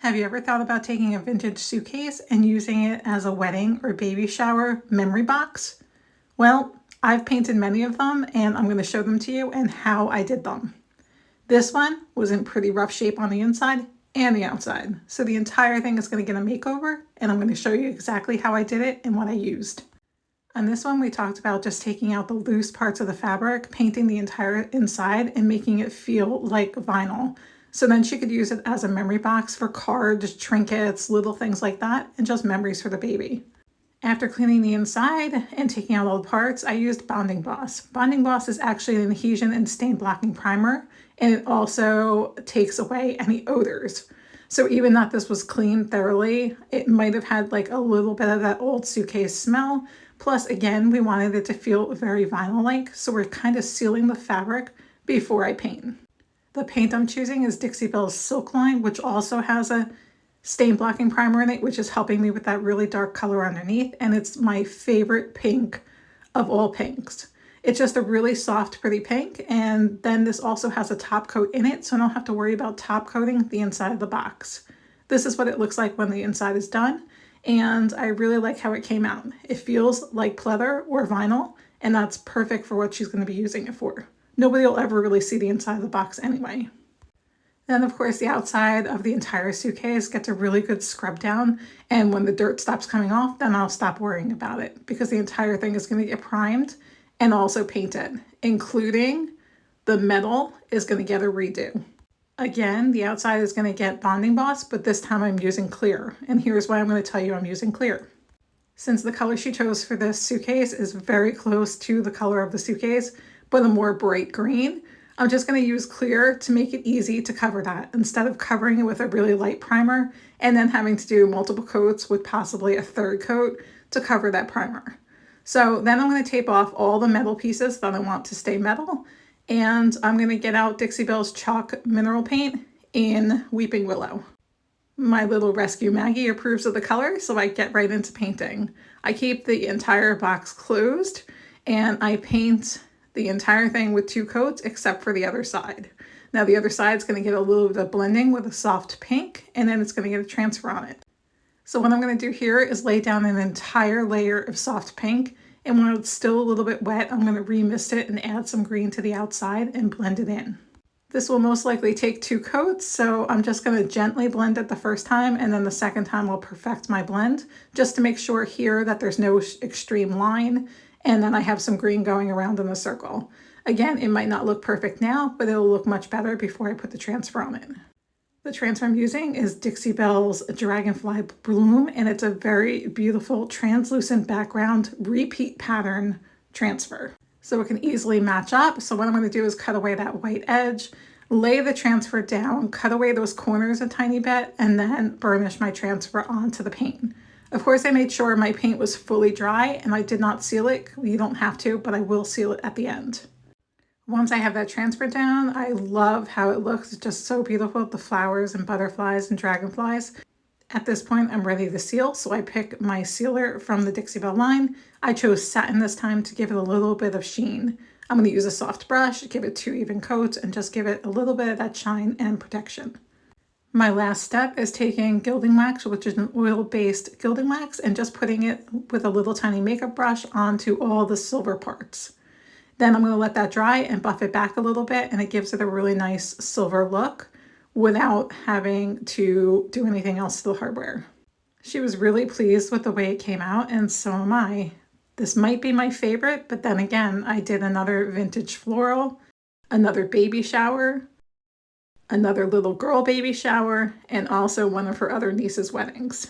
Have you ever thought about taking a vintage suitcase and using it as a wedding or baby shower memory box? Well, I've painted many of them and I'm going to show them to you and how I did them. This one was in pretty rough shape on the inside and the outside. So the entire thing is going to get a makeover and I'm going to show you exactly how I did it and what I used. On this one, we talked about just taking out the loose parts of the fabric, painting the entire inside and making it feel like vinyl. So then she could use it as a memory box for cards, trinkets, little things like that, and just memories for the baby. After cleaning the inside and taking out all the parts, I used Bonding Gloss. Bonding Gloss is actually an adhesion and stain blocking primer, and it also takes away any odors. So even though this was cleaned thoroughly, it might have had like a little bit of that old suitcase smell. Plus, again, we wanted it to feel very vinyl-like, so we're kind of sealing the fabric before I paint. The paint I'm choosing is Dixie Belle's Silk line, which also has a stain blocking primer in it, which is helping me with that really dark color underneath. And it's my favorite pink of all pinks. It's just a really soft, pretty pink. And then this also has a top coat in it, so I don't have to worry about top coating the inside of the box. This is what it looks like when the inside is done. And I really like how it came out. It feels like pleather or vinyl, and that's perfect for what she's going to be using it for. Nobody will ever really see the inside of the box anyway. Then, of course, the outside of the entire suitcase gets a really good scrub down. And when the dirt stops coming off, then I'll stop worrying about it because the entire thing is going to get primed and also painted, including the metal is going to get a redo. Again, the outside is going to get Bonding Gloss, but this time I'm using clear. And here's why I'm going to tell you I'm using clear. Since the color she chose for this suitcase is very close to the color of the suitcase, but a more bright green, I'm just going to use clear to make it easy to cover that instead of covering it with a really light primer and then having to do multiple coats with possibly a third coat to cover that primer. So then I'm going to tape off all the metal pieces that I want to stay metal, and I'm going to get out Dixie Belle's Chalk Mineral Paint in Weeping Willow. My little rescue Maggie approves of the color, so I get right into painting. I keep the entire box closed and I paint the entire thing with 2 coats except for the other side. Now the other side is going to get a little bit of blending with a soft pink, and then it's going to get a transfer on it. So what I'm going to do here is lay down an entire layer of soft pink, and when it's still a little bit wet, I'm going to remist it and add some green to the outside and blend it in. This will most likely take 2 coats, so I'm just going to gently blend it the first time, and then the second time I'll perfect my blend just to make sure here that there's no extreme line. And then I have some green going around in a circle. Again, it might not look perfect now, but it'll look much better before I put the transfer on it. The transfer I'm using is Dixie Belle's Dragonfly Bloom, and it's a very beautiful translucent background repeat pattern transfer. So it can easily match up. So what I'm going to do is cut away that white edge, lay the transfer down, cut away those corners a tiny bit, and then burnish my transfer onto the paint. Of course, I made sure my paint was fully dry and I did not seal it. You don't have to, but I will seal it at the end. Once I have that transfer down, I love how it looks. It's just so beautiful, the flowers and butterflies and dragonflies. At this point, I'm ready to seal, so I pick my sealer from the Dixie Belle line. I chose satin this time to give it a little bit of sheen. I'm going to use a soft brush, give it 2 even coats, and just give it a little bit of that shine and protection. My last step is taking gilding wax, which is an oil-based gilding wax, and just putting it with a little tiny makeup brush onto all the silver parts. Then I'm going to let that dry and buff it back a little bit, and it gives it a really nice silver look without having to do anything else to the hardware. She was really pleased with the way it came out, and so am I. This might be my favorite, but then again, I did another vintage floral, another baby shower, another little girl baby shower, and also one of her other niece's weddings.